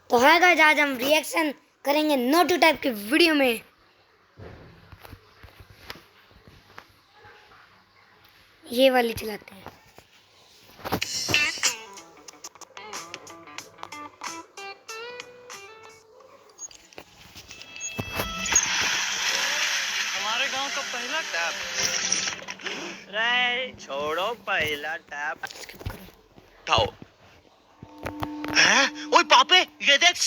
तो हाँ गाइस, आज हम रिएक्शन करेंगे नोटू टाइप की वीडियो में। ये वाली चलाते हैं। हमारे गांव का पहला टैप। रे छोड़ो पहला टैप। उठाओ। ओए पापे, ये देख।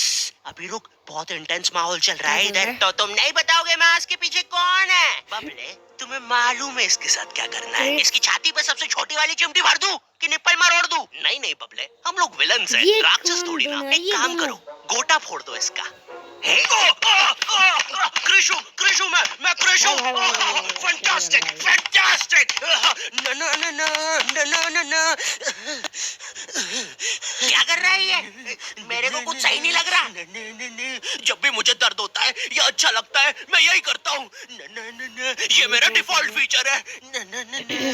अभी रुक, बहुत इंटेंस माहौल चल रहा है इधर। तो तुम नहीं बताओगे मास्क के पीछे कौन है? बबले, तुम्हें मालूम है इसके साथ क्या करना है? इसकी छाती पे सबसे छोटी वाली चिमटी भर दूं कि निप्पल मरोड़ दूं? नहीं बबले, हम लोग विलन्स हैं, राक्षस थोड़ी ना। एक काम करो, गोटा फोड़ दो इसका। कृषु कृषु मैं कृषु। Fantastic fantastic. ना क्या कर रहा है ये? मेरे को कुछ सही नहीं लग रहा। जब भी मुझे दर्द होता है या अच्छा लगता है, मैं यही करता हूँ। ये मेरा डिफॉल्ट फीचर है।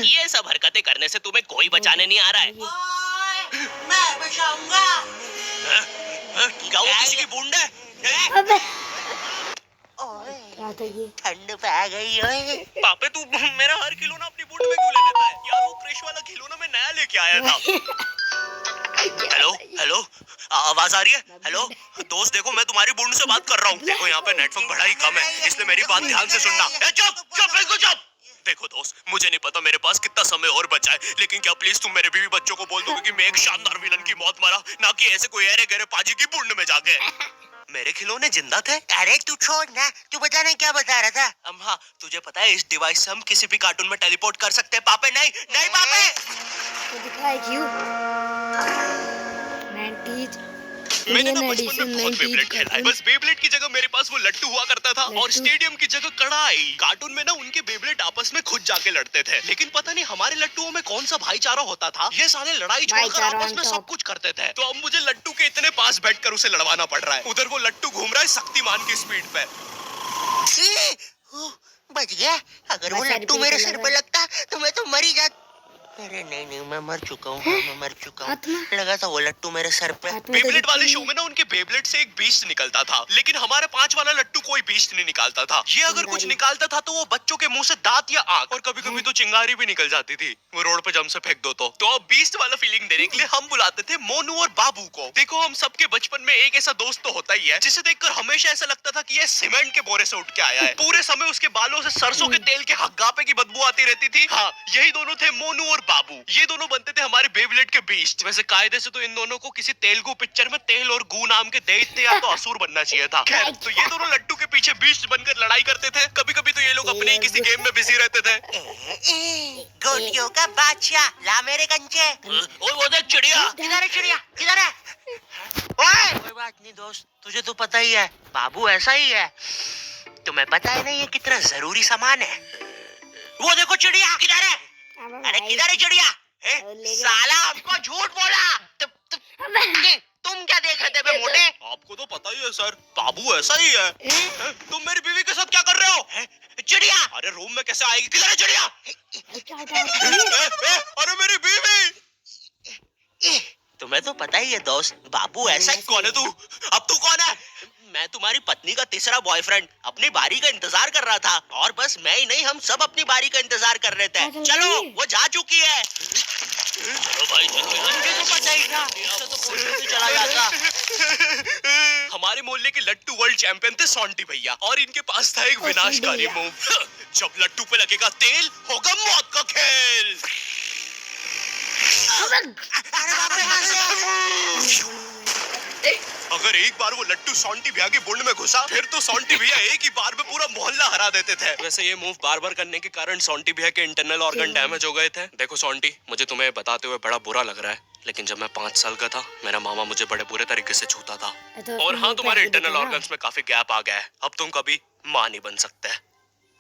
ये सब हरकतें करने से तुम्हें कोई बचाने नहीं आ रहा है। मैं बचाऊंगा। क्या वो किसी की बूंद है? अबे ओए, क्या था ये? ठंड पै गई ओए। पापे तू मेरा हर खिलौना अपनी बूट में क्यों ले लेता है? यार वो क्रिश वाला खिलौना मैं नया लेके आया था। हेलो हेलो, आवाज आ रही है? हेलो दोस्त, देखो मैं तुम्हारी बूंद से बात कर रहा हूँ। देखो यहाँ पे नेटवर्क बड़ा ही कम है, इसलिए मेरी बात ध्यान से सुनना। चुप चुप बिल्कुल चुप। देखो दोस्त, मुझे नहीं पता मेरे पास कितना समय और बचा है, लेकिन क्या प्लीज तुम मेरे बीवी बच्चों को बोल दोगे कि मैं एक शानदार विलन की मौत मरा, ना कि ऐसे कोई अरे गहरे पाजी की बूंद में जाके। मेरे खिलौने जिंदा थे। अरे तू छोड़ ना, तू बताने क्या बता रहा था? हाँ, तुझे पता है इस डिवाइस से हम किसी भी कार्टून में टेलीपोर्ट कर सकते हैं। पापे नहीं नहीं पापे। तो दिखाई क्यों? 90s मैंने ना इंडियन बचपन एडिशन में बहुत 90s बेब्लेड खेला है। कार्टून। बस बेब्लेड की जगह मेरे पास वो लट्टू हुआ करता था और स्टेडियम की जगह कड़ाई। कार्टून में ना उनके बेब्लेड आपस में खुद जाके लड़ते थे, लेकिन पता नहीं हमारे लट्टुओं में कौन सा भाईचारा होता था। ये साले लड़ाई छोड़कर आपस में सब कुछ करते थे। तो अब मुझे लट्टू के इतने पास बैठकर उसे लड़वाना पड़ रहा है। उधर वो लट्टू घूम रहा है शक्तिमान की स्पीड पे। बच गया। अगर वो लट्टू मेरे सिर पे लगता तो मैं तो मर ही जाता। अरे नहीं मैं मर चुका हूँ। मैं मर चुका हूँ। लगा था वो लट्टू मेरे सर पे। बेब्लेड वाले शो में ना उनके बेब्लेड से एक बीस्ट निकलता था, लेकिन हमारे 5 वाला लट्टू कोई बीस्ट नहीं निकालता था। ये अगर कुछ निकालता था तो वो बच्चों के मुंह से दांत या आंख, और कभी कभी तो चिंगारी भी निकल जाती थी। वो रोड पे जम से फेंक दो तो अब बीस्ट वाला फीलिंग देने के लिए हम बुलाते थे मोनू और बाबू को। देखो हम सबके बचपन में एक ऐसा दोस्त तो होता ही है जिसे देखकर हमेशा ऐसा लगता था कि ये सीमेंट के बोरे से उठ के आया है। पूरे समय उसके बालों से सरसों के तेल के हग्गापे की बदबू आती रहती थी। हाँ, यही दोनों थे मोनू और बाबू। ये दोनों बनते थे हमारे बेब्लेड के बीस्ट। वैसे कायदे से तो इन दोनों को किसी तेलुगु पिक्चर में तेल और गू नाम के दैत्य या तो असुर बनना चाहिए था। खैर, तो ये दोनों लट्टू के पीछे बीस्ट बनकर लड़ाई करते थे। कभी कभी तो ये लोग अपने ही किसी गेम में बिजी रहते थे। गोटियों का बादशाह, ला मेरे कंचे। ओए वो देख चिड़िया। किधर है चिड़िया? किधर है? ओए, कोई बात नहीं दोस्त, तुझे तो पता ही है बाबू ऐसा ही है। तुम्हें पता है ना ये कितना जरूरी सामान है। वो देखो चिड़िया किधर है? अरे किधर है चिड़िया? साला हमको झूठ बोला। तुम क्या देख रहे थे बे मोटे? आपको तो पता ही है सर, बाबू ऐसा ही है। तुम मेरी बीवी के साथ क्या कर रहे हो? चिड़िया अरे रूम में कैसे आएगी? किधर है चिड़िया? अरे मेरी बीवी। तुम्हें तो पता ही है दोस्त, बाबू ऐसा ही। कौन है तू? अब तू कौन है? मैं तुम्हारी पत्नी का तीसरा बॉयफ्रेंड, अपनी बारी का इंतजार कर रहा था। और बस मैं ही नहीं, हम सब अपनी बारी का इंतजार कर रहे थे। चलो वो जा चुकी है। चलो भाई चलो। मुझे तो पता ही था, इससे तो पूछने से चला जाता। हमारे मोहल्ले के लट्टू वर्ल्ड चैंपियन थे सोंटी भैया, और इनके पास था एक विनाशकारी मूव। जब लट्टू पे लगेगा तेल, होगा मौत का खेल। अगर एक बार वो लट्टू सोंटी भैया की बुंड में घुसा, फिर तो सोंटी भैया एक ही बार में पूरा मोहल्ला हरा देते थे। वैसे ये मूव बार बार करने के कारण सोंटी भैया के इंटरनल ऑर्गन डैमेज हो गए थे। देखो सोंटी, मुझे तुम्हें बताते हुए बड़ा बुरा लग रहा है, लेकिन जब मैं 5 साल का था, मेरा मामा मुझे बड़े बुरे तरीके से छूता था। और हाँ, तुम्हारे इंटरनल ऑर्गन्स में काफी गैप आ गया है। अब तुम कभी माँ नहीं बन सकते।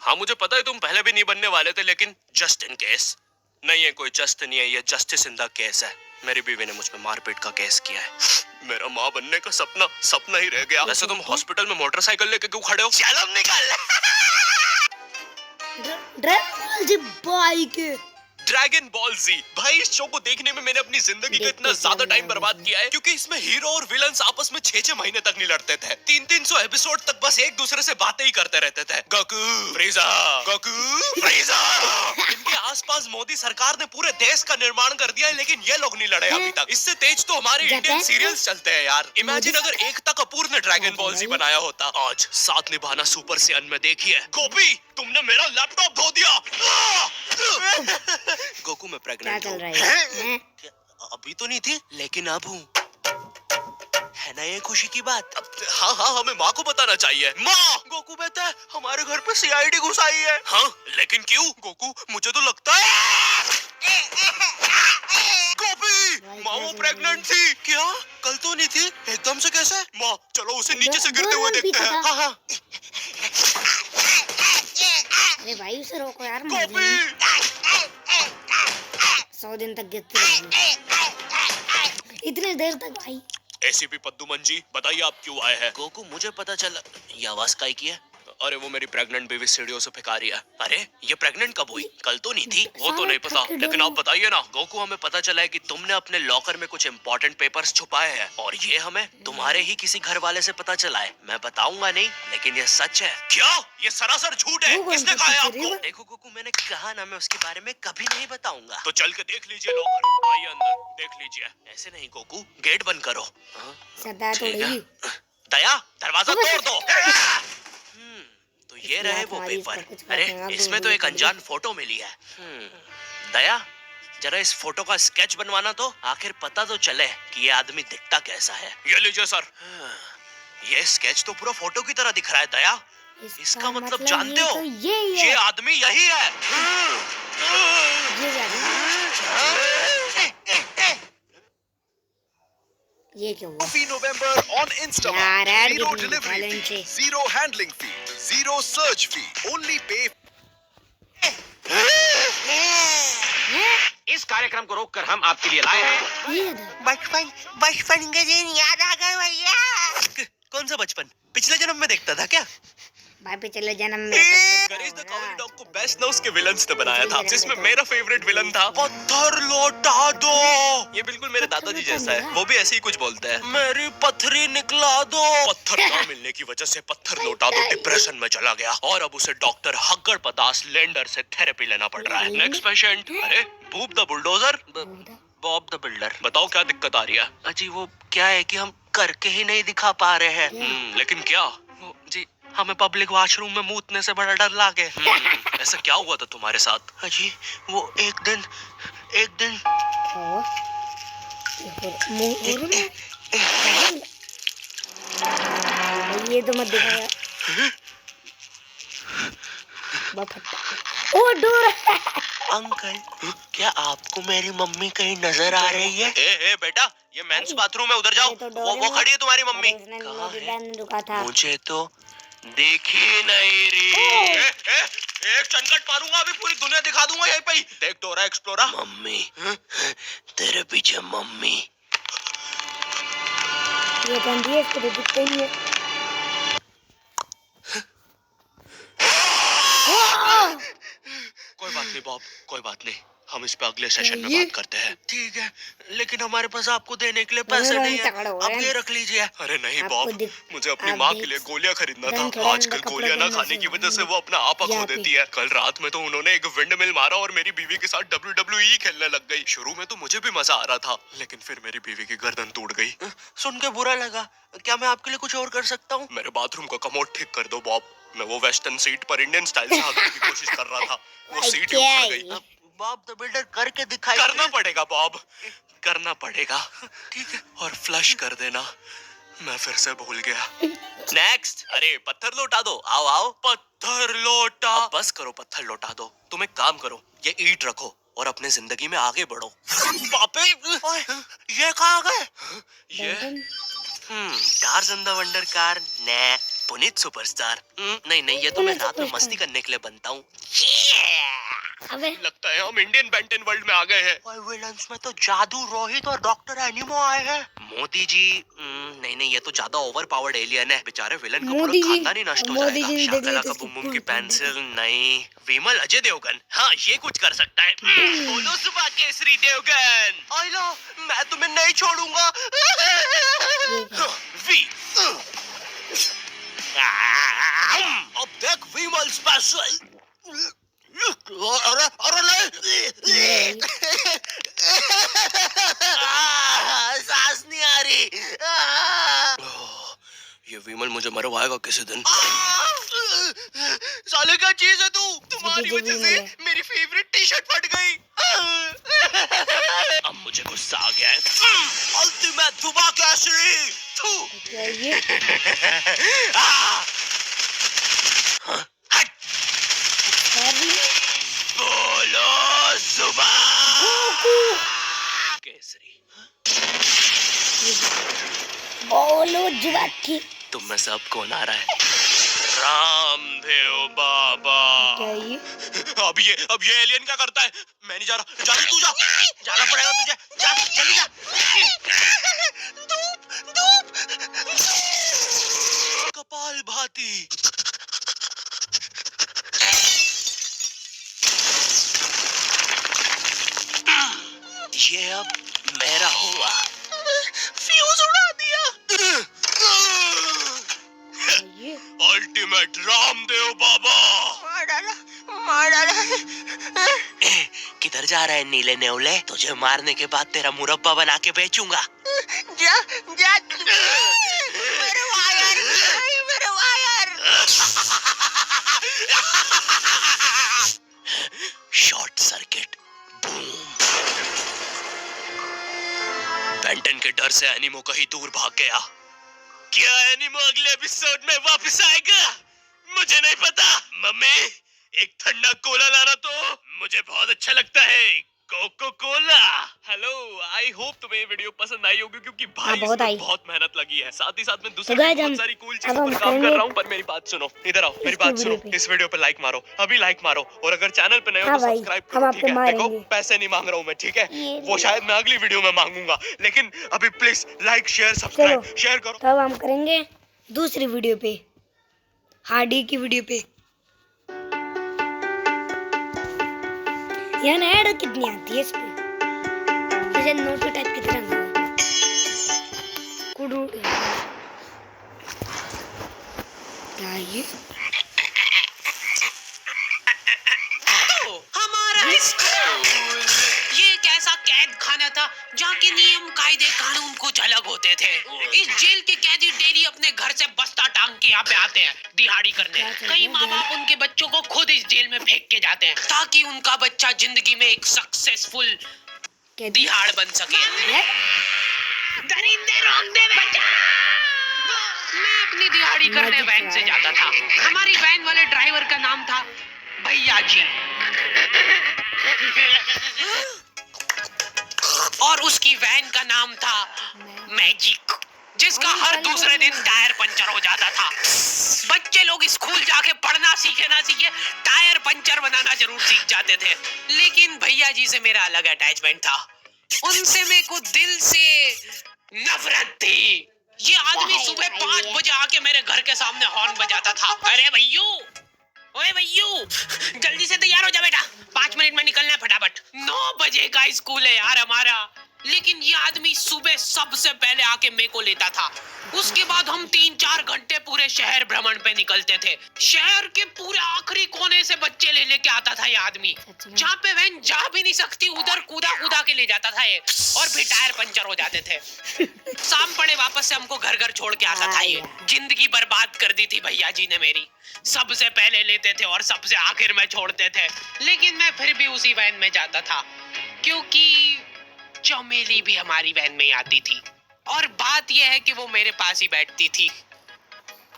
हाँ मुझे पता है तुम पहले भी नहीं बनने वाले थे, लेकिन जस्ट इन केस। नहीं है कोई जस्ट नहीं है, ये जस्टिस इन द केस है। मेरी बीवी ने मुझ पे मारपीट का केस किया है। मेरा माँ बनने का सपना ही रह गया। वैसे तुम हॉस्पिटल में मोटरसाइकिल लेके क्यों खड़े हो? चलम निकाल। ड्राइवर जी बाइक ड्रैगन बॉल जी। भाई इस शो को देखने में मैंने अपनी जिंदगी का इतना ज्यादा टाइम बर्बाद किया है क्योंकि इसमें हीरो और विलन्स आपस में 6-6 महीने तक नहीं लड़ते थे। 300-300 एपिसोड तक बस एक दूसरे से बातें ही करते रहते थे। Goku फ्रीजा, Goku फ्रीजा। इनके आसपास मोदी सरकार ने पूरे देश का निर्माण कर दिया है, लेकिन ये लोग नहीं लड़े अभी तक। इससे तेज तो हमारे इंडियन सीरियल्स चलते हैं यार। इमेजिन अगर एकता कपूर ने ड्रैगन बॉल जी बनाया होता। आज साथ निभाना सुपर से में देखिए। गोपी तुमने मेरा लैपटॉप धो दिया। गोकू मैं क्या प्रेग्नेंट चल हूँ। रहा है? अभी तो नहीं थी, लेकिन अब हूँ। है ना ये खुशी की बात? हाँ हाँ, हमें माँ को बताना चाहिए। माँ, गोकू बेटा हमारे घर पे सीआईडी घुस आई है। हाँ, लेकिन क्यों? गोकू मुझे तो लगता है गोपी माँ वो प्रेग्नेंट थी। क्या? कल तो नहीं थी, एकदम से कैसे? माँ चलो उसे नीचे से गिरते हुए देखते हैं। हाँ हाँ। अरे भाई उसे रोको यार, गोपी 100 दिन तक गिरती रहेगी इतने देर तक भाई। एसीपी पद्दू मंजी बताइए आप क्यों आए हैं? गोकू मुझे पता चला। ये आवाज काहे की है? अरे वो मेरी प्रेग्नेंट बेबी सीढ़ियों से फेंका रही है। अरे ये प्रेग्नेंट कब हुई? कल तो नहीं थी। वो तो नहीं पता, लेकिन आप बताइए ना। गोकू हमें पता चला है कि तुमने अपने लॉकर में कुछ इम्पोर्टेंट पेपर्स छुपाए हैं, और ये हमें तुम्हारे ही किसी घर वाले से पता चला है। मैं बताऊंगा नहीं, लेकिन ये सच है। क्या? ये सरासर झूठ है। किसने कहा है आपको? देखो गोकू, मैंने कहा ना, मैं उसके बारे में कभी नहीं बताऊंगा। तो चल के देख लीजिए लॉकर। आइए अंदर देख लीजिए। ऐसे नहीं गोकू, गेट बंद करो। सदा ठीक है। थोड़ी दया दरवाजा अब तोड़ दो। तो ये रहे वो तुम्हारी पेपर। इसका कुछ अरे पता नहीं, इसमें तो एक अनजान फोटो मिली है। दया जरा इस फोटो का स्केच बनवाना, तो आखिर पता तो चले कि ये आदमी दिखता कैसा है। ये लीजिए सर। ये स्केच तो पूरा फोटो की तरह दिख रहा है। दया इसका मतलब जानते ये हो, तो ये ये आदमी यही है। ये क्या हुआ? Coffee November on यार, Instamart. ad Zero कितनी delivery talent fee, से। zero handling fee, zero search fee. Only pay. इस कार्यक्रम को रोककर हम आपके लिए लाए हैं ये था। बचपन के दिन याद आ गए भैया। कौन सा बचपन? पिछले जन्म में देखता था क्या? भाई पिछले जन्म में तो गणेश द कॉमेडी डॉग को बेस्ट ना उसके विलन्स ने बनाया था, जिसमें मेरा फेवरेट विलन था पत्थर लौटा दो। ये बिल्कुल मेरे दादाजी जैसा है। वो भी ऐसे ही कुछ बोलते हैं। मेरी पथरी निकला दो। पत्थर ना मिलने की वजह से पत्थर लौटा दो डिप्रेशन में चला गया, और अब उसे डॉक्टर हग्गड़ पदास लैंडर से थेरेपी लेना पड़ रहा है। Next patient. अरे Bob the bulldozer. Bob the builder. बताओ क्या दिक्कत आ रही है? अजी वो क्या है कि हम करके ही नहीं दिखा पा रहे हैं। लेकिन क्या? वो जी, हमें पब्लिक वॉशरूम में मूतने से बड़ा डर लागे। ऐसा क्या हुआ था तुम्हारे साथ? अजी वो एक दिन ओ, ये तो मत दिखा यार। बहुत फट्टा। ओ डोर। अंकल, क्या आपको मेरी मम्मी कहीं नजर आ रही है? ए बेटा, ये मेंस बाथरूम है, उधर जाओ। ये तो वो खड़ी है तुम्हारी मम्मी। उसने कहाँ मेरी है? बहन ने रुका था। मुझे तो देखी नहीं रही। एक चनकट मारूंगा, अभी पूरी दुनिया दिखा दूंगा यहीं पे ही। देख डोरा एक्सप्लोरा। मम्मी, तेरे पीछे मम्मी। ये गंदी है, इसको तो दिखते ही है। कोई बात नहीं बॉब, कोई बात नहीं। हम इस पे अगले सेशन में ये- बात करते हैं। ठीक है, लेकिन हमारे पास आपको देने के लिए पैसे अरे नहीं है। तगड़ा हो अब रहा है। ये रख लीजिए। अरे नहीं आपको बॉब, दिख- मुझे अपनी आप माँ देख- के लिए गोलियां खरीदना बहन था। थोड़ा आजकल इनका गोलियां कपड़ा ना खाने की पहनना वजह से वो अपना आपा खो यहाँ देती है। कल रात में तो उन्होंने एक विंड मिल मारा और मेरी बीवी के साथ WWE खेलने लग गई। शुरू में तो मुझे भी मजा आ रहा था, लेकिन फिर मेरी बीवी की गर्दन टूट गई। सुन के बुरा लगा। क्या मैं आपके लिए कुछ और कर सकता हूँ? मेरे बाथरूम का कमोड ठीक कर दो बॉब। मैं वो वेस्टर्न सीट पर इंडियन स्टाइल से भागने की कोशिश कर रहा था, वो भाई, सीट ही क्या उखड़ है गई। ये? बॉब द बिल्डर करके दिखाई। करना पड़ेगा बॉब, करना पड़ेगा। ठीक है, और फ्लश कर देना। मैं फिर से भूल गया। नेक्स्ट। अरे पत्थर लौटा दो। आओ आओ। पत्थर लौटा। अब बस करो, पत्थर लौटा दो। तुम एक काम करो, ये ईंट रखो और अपने जिंदगी में आगे बढ़ो। पापे, ओए, ये कहाँ गए? ये टार्ज़न द वंडर कार ने पुनीत सुपरस्टार। नहीं नहीं, ये तो मैं रात में मस्ती करने के लिए बनता हूँ। अबे लगता है हम इंडियन बेंटन वर्ल्ड में आ गए हैं। और विलन्स में तो जादू रोहित और डॉक्टर एनिमो आए हैं। मोदी जी नहीं ये तो ज्यादा ओवर पावर्ड एलियन है। बेचारे विलन का मोदी पूरा जी- खानदान ही नष्ट हो मोदी जाएगा। जी ने देख लिया शाकाला तो का इसकी बुम बुम पूरी की कर पेंसिल नहीं। विमल अजय देवगन, हाँ ये कुछ कर सकता है। बोलो सुबह केसरी देवगन। आइला मैं तुम्हें नहीं छोड़ूंगा। वी अब देख विमल स्पेशल। अरे नहीं सांस नहीं आ रही। ये विमल मुझे मरवाएगा किसी दिन। साले क्या चीज है तू? तुम्हारी जो वजह विमल से है। मेरी फेवरेट टी शर्ट फट गई। अब मुझे गुस्सा आ गया है। अल्टीमेट सुबह केसरी। क्या ये? हट अरे बोलो सुबह केसरी। बोलो जुआ की। तुम में से अब कौन आ रहा है? रामदेव बाबा। क्या ये? अब ये एलियन क्या करता है? मैं नहीं जा रहा। जा तू जा। जाना पड़ेगा तुझे। जा जल्दी जा। धूप कपाल भाती। ये अब मेरा हुआ। फ्यूज उड़ा दिया। ये अल्टीमेट रामदेव बाबा। मार डाला। किधर जा रहा है नीले नेवले? तुझे मारने के बाद तेरा मुरब्बा बना के बेचूंगा। जा मेरे वायर। Short circuit. बेंटन के डर से एनिमो कहीं दूर भाग गया। क्या एनिमो अगले एपिसोड में वापस आएगा? मुझे नहीं पता। मम्मी एक ठंडा कोला लाना तो। मुझे बहुत अच्छा लगता है Coca Cola. Hello, I hope तुम्हें ये वीडियो पसंद आई होगी क्योंकि भाई बहुत इसमें आई। बहुत मेहनत लगी है। साथ ही साथ में दूसरी तो guys, बहुत हम- सारी कूल अब चीजों हम पर काम कर करेंगे- रहा हूँ। पर मेरी बात सुनो, इधर आओ, मेरी इसकी बात सुनो। वीडियो पे। इस वीडियो पे लाइक मारो, अभी लाइक मारो। और अगर चैनल पे नए हो हाँ तो भाई, सब्सक्राइब हम करो, आपको ठीक है? देखो मारेंगे। पैसे नहीं मांग रहा हूँ मैं, ठीक है? ये वो शायद मैं अगली वीडियो में मांगूंगा, लेकिन अभी please like share subscribe share करो। तब हम करेंगे दूसरी वीडियो पे, हार्डी की वीडियो पे। यार ऐड कितनी आती है इस पे? जैसे नोटो टाइप की तरह ना कुडू। क्या ये? हमारा स्कूल ये एक ऐसा कैद खाना था जहाँ के नियम कायदे कानून कुछ अलग होते थे। इस जेल के कैदी डेली अपने घर से बस्ता टांग के यहाँ पे आते हैं दिहाड़ी करने। कई माँ बाप उनके बच्चों को खुद इस जेल में फेंक के जाते हैं ताकि उनका बच्चा जिंदगी में एक सक्सेसफुल क्या दिहाड़ बन सके। है? दरिंदे रोक दे बच्चा। मैं अपनी दिहाड़ी करने वैन से जाता था। हमारी वैन वाले ड्राइवर का नाम था भैया जी और उसकी वैन का नाम था मैजिक, जिसका हर दूसरे दिन टायर पंचर हो जाता था। बच्चे लोग स्कूल जाके पढ़ना सीखे ना सीखे टायर पंचर बनाना जरूर सीख जाते थे। लेकिन भैया जी से मेरा अलग अटैचमेंट था। उनसे मेरे को दिल से नफरत थी। ये आदमी सुबह 5 बजे आके मेरे घर के सामने हॉर्न बजाता था। अरे भैयू, ओए भैयू, जल्दी से तैयार हो जा बेटा, 5 मिनट में निकलना है फटाफट। 9 बजे का स्कूल है यार हमारा। लेकिन ये आदमी सुबह सबसे पहले आके मेरे को लेता था। उसके बाद हम 3-4 घंटे पूरे शहर भ्रमण पे निकलते थे। शहर के पूरे आखिरी कोने से बच्चे ले लेके आता था ये आदमी। जहाँ पे वैन जा भी नहीं सकती उधर कूदा के ले जाता था ये, और फिर टायर पंचर हो जाते थे। शाम पड़े वापस से हमको घर घर छोड़ के आता था ये। जिंदगी बर्बाद कर दी थी भैया जी ने मेरी। सबसे पहले लेते थे और सबसे आखिर में छोड़ते थे। लेकिन मैं फिर भी उसी वैन में जाता था क्योंकि चमेली भी हमारी वैन में ही आती थी। और बात यह है कि वो मेरे पास ही बैठती थी,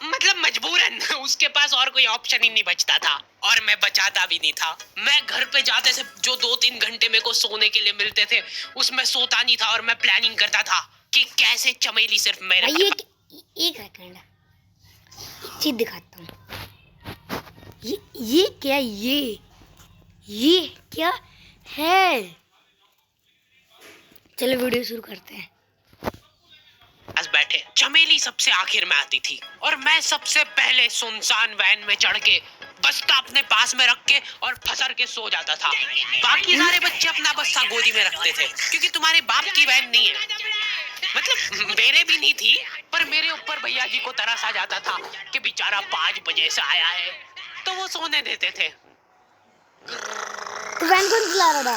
मतलब मजबूरन। उसके पास और कोई ऑप्शन ही नहीं बचता था और मैं बचाता भी नहीं था। मैं घर पे जाते से जो 2-3 घंटे मेरे को सोने के लिए मिलते थे उसमें सोता नहीं था और मैं प्लानिंग करता था कि कैसे चमेली सिर्फ मेरे ये एक सेकंड, एक चीज दिखाता हूँ। ये क्या? ये क्या है? चलो वीडियो शुरू करते हैं। पास बैठे। चमेली सबसे आखिर में आती थी और मैं सबसे पहले सुनसान वैन में चढ़ के बस्ता अपने पास में रख के और फसर के सो जाता था। बाकी सारे बच्चे अपना बस्ता गोदी में रखते थे क्योंकि तुम्हारे बाप की वैन नहीं है, मतलब मेरे भी नहीं थी, पर मेरे ऊपर भैया जी को तरस आ जाता था कि बेचारा 5 बजे से आया है, तो वो सोने देते थे। तो वैन कौन चला रहा था?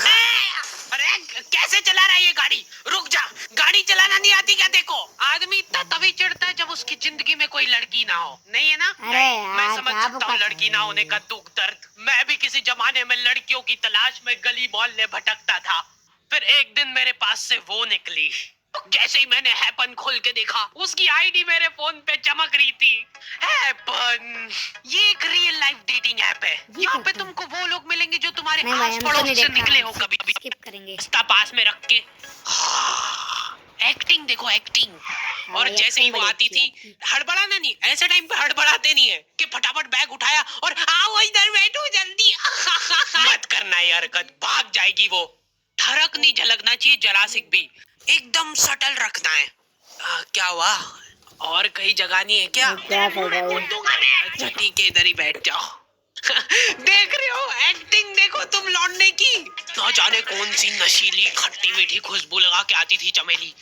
अरे कैसे चला रहा है ये गाड़ी? रुक जा, गाड़ी चलाना नहीं आती क्या? देखो, आदमी इतना तभी चिढ़ता है जब उसकी जिंदगी में कोई लड़की ना हो, नहीं है ना? अरे मैं यार, समझ क्या सकता हूँ बकवास लड़की ना होने का दुख दर्द। मैं भी किसी जमाने में लड़कियों की तलाश में गली मोहल्ले भटकता था। फिर एक दिन मेरे पास से वो निकली। जैसे ही मैंने हैपन खोल के देखा, उसकी आईडी मेरे फोन पे चमक रही थी। हैपन, ये एक रियल लाइफ डेटिंग ऐप है। यहाँ पे तुमको वो लोग मिलेंगे जो तुम्हारे नहीं भाई, आस हम तो पड़ोस नहीं से देखा। निकले हो कभी भी। स्किप करेंगे। रास्ता पास में रख के एक्टिंग देखो, एक्टिंग। और भाई, जैसे ही acting वो बड़ी आती अच्छी थी, हड़बड़ाना नहीं, ऐसे टाइम पे हड़बड़ाते नहीं है कि फटाफट बैग उठाया और आओ इधर बैठो जल्दी। मत करना ये हरकत, भाग जाएगी वो। ठरक नहीं झलकना चाहिए जरा सी भी, एकदम सटल रखना है। क्या हुआ? और कहीं जगह नहीं है क्या? क्या कर रहा है? अच्छा ठीक है, इधर ही बैठ जाओ। देख रहे हो, एक्टिंग देखो तुम लौंडे की। ना जाने कौन सी नशीली खट्टी मीठी खुशबू लगा के आती थी चमेली।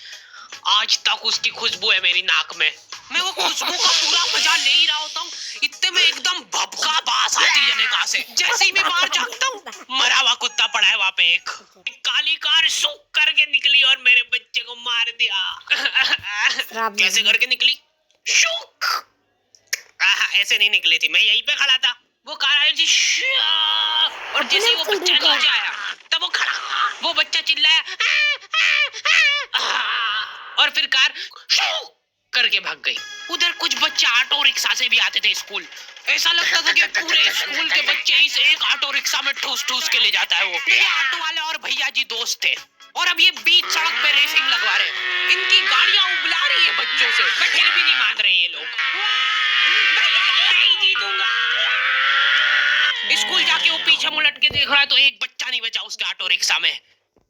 आज तक उसकी खुशबू है मेरी नाक में। मैं वो खुशबू का पूरा मजा ले ही रहा होता हूँ, इतने में एकदम भभका बास आती है जनेका से। जैसे ही मैं बाहर झांकता हूँ, मरा हुआ कुत्ता पड़ा है वहाँ पे। एक काली कार सूख करके निकली और मेरे बच्चे को मार दिया। कैसे करके निकली? शूक। ऐसे नहीं निकली थी, मैं यहीं पे खड़ा था, वो कार आई थी और जैसे ही वो बच्चा नीचे आया तब वो खड़ा, वो बच्चा चिल्लाया और फिर कार करके भाग गई। उधर कुछ बच्चे ऑटो रिक्शा से भी आते थे स्कूल। ऐसा लगता था कि पूरे स्कूल के बच्चे इस एक ऑटो रिक्शा में ठूस ठूस के ले जाता है वो। ये ऑटो वाले और भैया जी दोस्त थे और अब ये बीच सड़क पे रेसिंग लगवा रहे हैं। इनकी गाड़ियां उबला रही है बच्चों से, पर फिर भी नहीं मान रहे ये लोग। नहीं जीतूंगा। स्कूल जाके वो पीछे मुलट के देख रहा है तो एक बच्चा नहीं बचा उसके ऑटो रिक्शा में।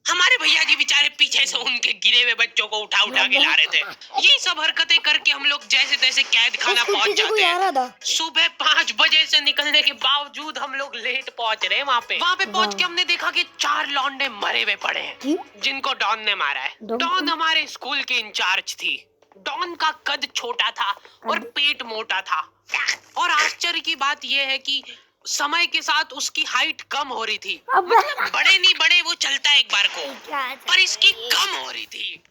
हमारे भैया जी बेचारे पीछे से उनके गिरे हुए बच्चों को उठा उठा के ला रहे थे। ये सब हरकतें करके हम लोग जैसे तैसे कैद खाना पहुंच जाते हैं। सुबह 5 बजे से निकलने के बावजूद हम लोग लेट पहुंच रहे हैं वहाँ पे पहुंच के हमने देखा कि 4 लौंडे मरे हुए पड़े हैं जिनको डॉन ने मारा है। डॉन हमारे स्कूल की इंचार्ज थी। डॉन का कद छोटा था और पेट मोटा था और आश्चर्य की बात यह है कि समय के साथ उसकी हाइट कम हो रही थी। मतलब बड़े नहीं बड़े वो चलता है एक बार को, पर इसकी कम हो रही थी।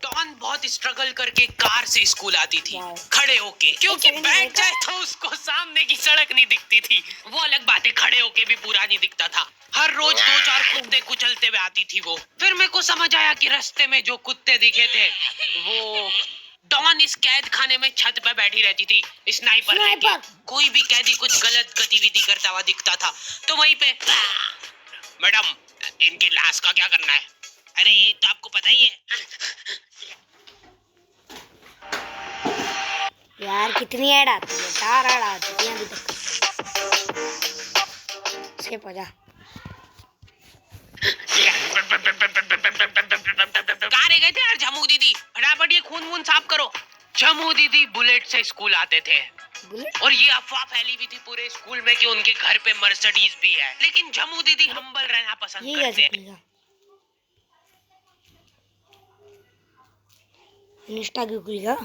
डॉन बहुत स्ट्रगल करके कार से स्कूल आती थी खड़े होके, क्योंकि बैठ जाए तो उसको सामने की सड़क नहीं दिखती थी। वो अलग बात है, खड़े होके भी पूरा नहीं दिखता था। हर रोज 2-4 कुत्ते कुचलते हुए आती थी वो। फिर मेरे को समझ आया कि रास्ते में जो कुत्ते दिखे थे वो डॉन इस कैद खाने में छत पे बैठी रहती थी स्नाइपर लेके। कोई भी कैदी कुछ गलत गतिविधि करता हुआ दिखता था तो वहीं पे, मैडम इनकी लाश का क्या करना है? अरे ये तो आपको पता ही है। यार कितनी ऐड आती है, 4 ऐड आती है अभी तक। स्किप हो जा। कहाँ रह गए थे यार झमू दीदी? फटाफट ये खून वून साफ करो। झमू दीदी बुलेट से स्कूल आते थे और ये अफवाह फैली हुई थी पूरे स्कूल में कि उनके घर पे मर्सिडीज भी है, लेकिन झमू दीदी हम्बल रहना पसंद करते हैं। इंस्टा क्यों खुलेगा?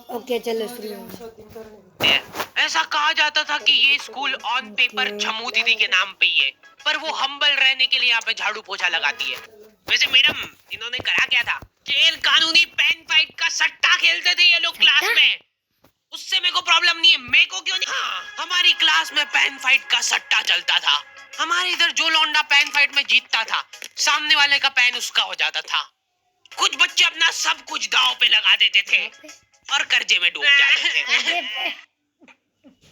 ओके चलो शुरू। ऐसा कहा जाता था कि ये स्कूल ऑन पेपर झमू दीदी के नाम पे ही है, पर वो हम्बल रहने के लिए यहाँ पे झाड़ू पोछा लगाती है। वैसे मैडम इन्होंने करा क्या था? गैर कानूनी पेन फाइट का सट्टा खेलते थे ये लोग क्लास में। उससे मेरे को प्रॉब्लम नहीं है, मेरे को क्यों नहीं? हाँ, हमारी क्लास में पेन फाइट का सट्टा चलता था। हमारे इधर जो लौंडा पेन फाइट में जीतता था, सामने वाले का पेन उसका हो जाता था। कुछ बच्चे अपना सब कुछ दांव पे लगा देते थे और कर्जे में डूब जाते थे।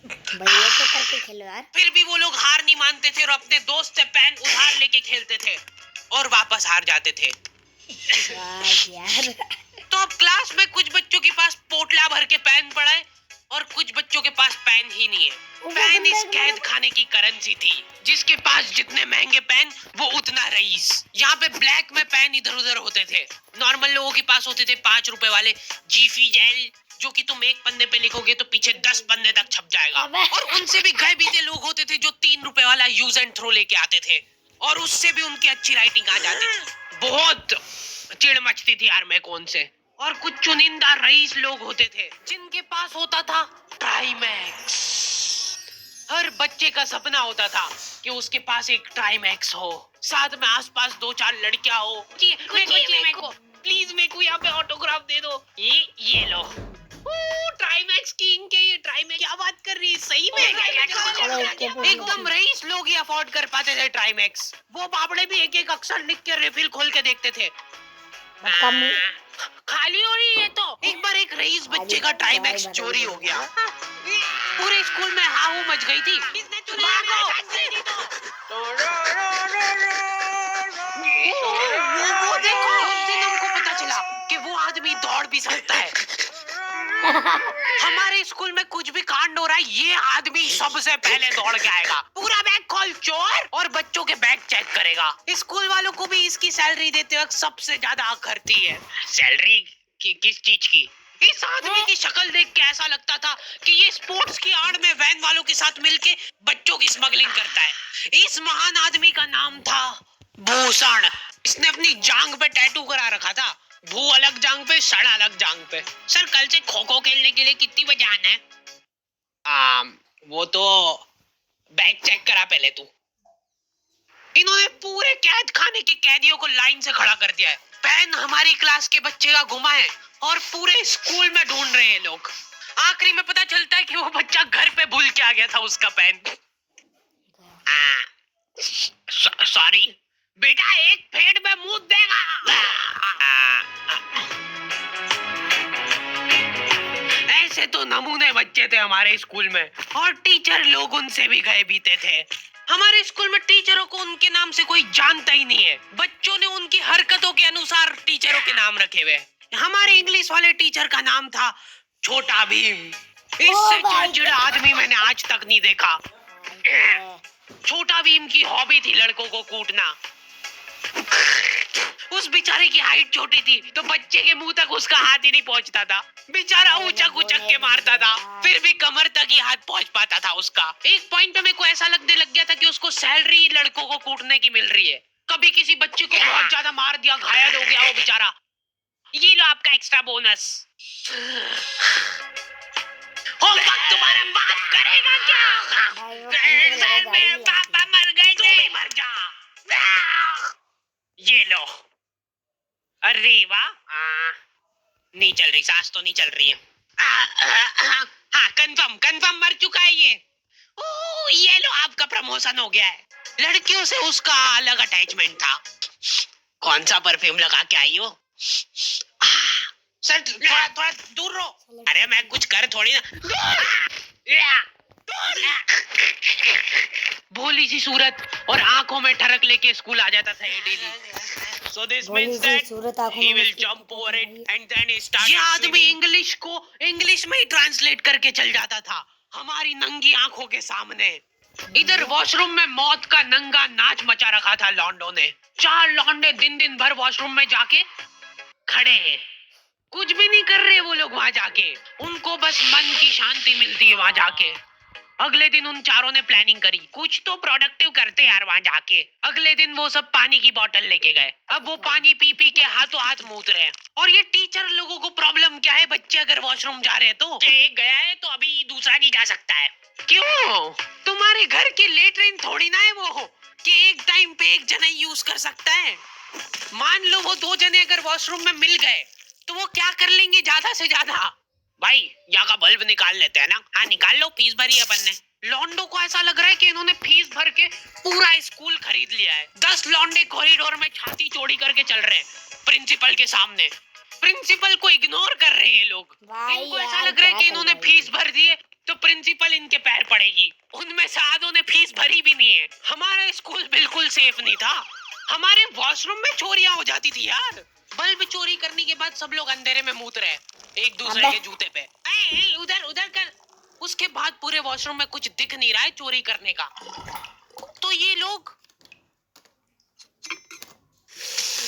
भैया को करके खेलो यार। फिर भी वो लोग हार नहीं मानते थे और अपने दोस्त से पेन उधार लेके खेलते थे और वापस हार जाते थे। वाह यार। तो अब क्लास में कुछ बच्चों के पास पोटला भर के पेन पड़ा है और कुछ बच्चों के पास पेन ही नहीं है। पेन इस कैद खाने की करेंसी थी, जिसके पास जितने महंगे पेन वो उतना रईस। यहाँ पे ब्लैक में पेन इधर उधर होते थे। नॉर्मल लोगों के पास होते थे 5 रुपए वाले जीफी जेल, जो कि तुम एक पन्ने पे लिखोगे तो पीछे 10 पन्ने तक छप जाएगा। और उनसे भी गए बीते लोग होते थे जो 3 रुपए वाला यूज एंड थ्रो लेके आते थे और उससे भी उनकी अच्छी राइटिंग आ जाती थी। बहुत चिढ़ मचती थी यार मैं कौन से। और कुछ चुनिंदा रईस लोग होते थे जिनके पास होता था ट्राईमैक्स। हर बच्चे का सपना होता था कि उसके पास एक ट्राईमैक्स हो, साथ में आसपास 2-4 लड़कियां हो। मेरे को प्लीज मेरे को यहाँ पे ऑटोग्राफ दे दो। ये लो ट्राईमैक्स की इनके ये ट्राईमैक्स क्या बात कर रही है सही में। एकदम रईस लोग ही अफोर्ड कर पाते थे ट्राईमैक्स। वो बाबड़े भी एक एक अक्षर लिख के रिफिल खोल के देखते थे। खाली हो रही है तो एक बार एक रईस बच्चे का ट्राईमैक्स चोरी हो गया। पूरे स्कूल में हाहू मच गई थी। वो देखो, उस दिन हमको पता चला कि वो आदमी दौड़ भी सकता है। हमारे स्कूल में कुछ भी कांड हो रहा है, ये आदमी सबसे पहले दौड़ के आएगा, पूरा बैग खोल चोर, और बच्चों के बैग चेक करेगा। स्कूल वालों को भी इसकी सैलरी देते वक्त सबसे ज्यादा आग करती है। सैलरी किस चीज की? इस आदमी की शक्ल देख के ऐसा लगता था कि ये स्पोर्ट्स की आड़ में वैन वालों के साथ मिलके बच्चों की स्मगलिंग करता है। इस महान आदमी का नाम था भूषण। इसने अपनी जांग पे टैटू करा रखा था, भू अलग जांग पे, सड़ अलग जांग पे। सर कल से खो खो खेलने के लिए कितनी बजे आना है? वो तो बैग चेक करा पहले तू। इन्होंने पूरे कैद खाने के कैदियों को लाइन से खड़ा कर दिया है। पेन हमारी क्लास के बच्चे का गुमा है और पूरे स्कूल में ढूंढ रहे हैं लोग। आखिरी में पता चलता है कि वो बच्चा घर पे भूल के आ गया था उसका पेन। सॉरी बेटा, एक फेड में मुंह देगा। ऐसे तो नमूने बच्चे थे हमारे स्कूल में और टीचर लोग उनसे भी गए बीते थे। हमारे स्कूल में टीचरों को उनके नाम से कोई जानता ही नहीं है। बच्चों ने उनकी हरकतों के अनुसार टीचरों के नाम रखे हुए। हमारे इंग्लिश वाले टीचर का नाम था छोटा भीम। इससे चिड़चिड़ा आदमी मैंने आज तक नहीं देखा। छोटा भीम की हॉबी थी लड़कों को कूटना। उस बेचारे की हाइट छोटी थी तो बच्चे के मुंह तक उसका हाथ ही नहीं पहुंचता था। बेचारा ऊंचा कुचक के मारता था, फिर भी कमर तक ही हाथ पहुंच पाता था उसका। एक पॉइंट पे मेरे को ऐसा लगने लग गया था कि उसको सैलरी लड़कों को कूटने की मिल रही है। कभी किसी बच्चे को बहुत ज्यादा मार दिया, घायल हो गया वो बेचारा, ये लो आपका एक्स्ट्रा बोनस। होमवर्क तुम्हारा बाप करेगा क्या? मेरे पापा मर गए थे, मर जा। ये लो। अरे वाह, नहीं चल रही, सांस तो नहीं चल रही है। हाँ कंफर्म मर चुका है ये। ये लो आपका प्रमोशन हो गया है। लड़कियों से उसका अलग अटैचमेंट था। कौन सा परफ्यूम लगा के आई हो? सर थोड़ा दूर रहो। अरे मैं कुछ कर थोड़ी ना। भोली सी सूरत और आंखों में ठरक लेके स्कूल आ जाता था ये daily. So this means that he will jump over it and then he started. ये आदमी इंग्लिश को इंग्लिश में ही ट्रांसलेट करके चल जाता था हमारी नंगी आंखों के सामने। इधर वॉशरूम में मौत का नंगा नाच मचा रखा था लॉन्डो ने। 4 लौंडे दिन भर वॉशरूम में जाके खड़े हैं, कुछ भी नहीं कर रहे वो लोग वहां जाके। उनको बस मन की शांति मिलती है वहां जाके। अगले दिन उन चारों ने प्लानिंग करी, कुछ तो प्रोडक्टिव करते यार वहां जाके। अगले दिन वो सब पानी की बोतल लेके गए। अब वो पानी पी पी के हाथों हाथ मूत रहे हैं। और ये टीचर लोगों को प्रॉब्लम क्या है, बच्चे अगर वॉशरूम जा रहे हैं तो एक गया है तो अभी दूसरा नहीं जा सकता है। क्यों? तुम्हारे घर की लेटरिन थोड़ी ना है वो कि एक टाइम पे एक जना यूज कर सकता है। मान लो वो 2 जने अगर वॉशरूम में मिल गए तो वो क्या कर लेंगे ज्यादा से ज्यादा? भाई यहाँ का बल्ब निकाल लेते हैं ना। हाँ निकाल लो, फीस भरी है अपन ने। लॉन्डो को ऐसा लग रहा है कि इन्होंने फीस भर के पूरा स्कूल खरीद लिया है। 10 लॉन्डे कॉरिडोर में छाती चौड़ी करके चल रहे हैं प्रिंसिपल के सामने। प्रिंसिपल को इग्नोर कर रहे हैं लोग। इनको ऐसा लग रहा है कि इन्होंने फीस भर दी है, तो प्रिंसिपल इनके पैर पड़ेगी। उनमें से आधों ने फीस भरी भी नहीं है। हमारा स्कूल बिल्कुल सेफ नहीं था। हमारे वॉशरूम में चोरियां हो जाती थी यार। बल्ब चोरी करने के बाद सब लोग अंधेरे में मूत रहे एक दूसरे अबे। के जूते पे। ए, उधर उधर कर। उसके बाद पूरे वॉशरूम में कुछ दिख नहीं रहा है चोरी करने का। तो ये लोग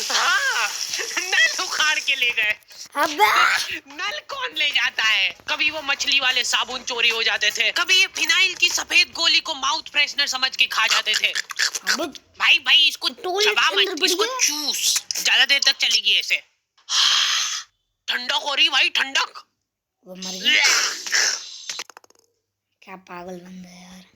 हाँ, नल उखाड़ के ले गए। अबे नल कौन ले जाता है? कभी वो मछली वाले साबुन चोरी हो जाते थे, कभी ये फिनाइल की सफेद गोली को माउथ फ्रेशनर समझ के खा जाते थे। अबे भाई भाई इसको टॉयलेट चबा के अंदर मत, बढ़ इसको गया। चूस। ज्यादा देर तक चलेगी ऐसे। ठंडक हो रही भाई, ठंडक। वो मर गया। क्या पागल बंदा है यार।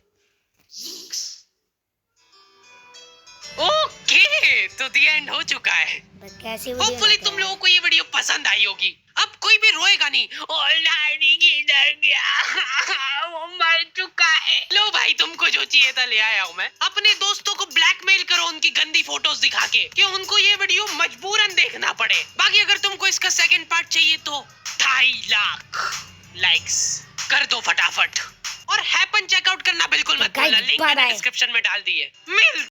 ओके, तो द एंड हो चुका है। बस कैसी वीडियो होपफुली बनाते तुम हैं? लोगों को ये वीडियो पसंद आई होगी। अब कोई भी रोएगा नहीं। ओ नानी किधर गया? वो मर चुका है। लो भाई, तुमको जो चाहिए था ले आया हूँ मैं। अपने दोस्तों को ब्लैकमेल करो उनकी गंदी फोटोज दिखा के कि उनको ये वीडियो मजबूरन देखना पड़े। बाकी अगर तुमको इसका सेकंड पार्ट चाहिए तो 2.5 लाख लाइक्स कर दो फटाफट। और हैपन चेकआउट करना बिल्कुल मत guys, भूलना, लिंक bye मैंने bye. डिस्क्रिप्शन में डाल दी है। मिल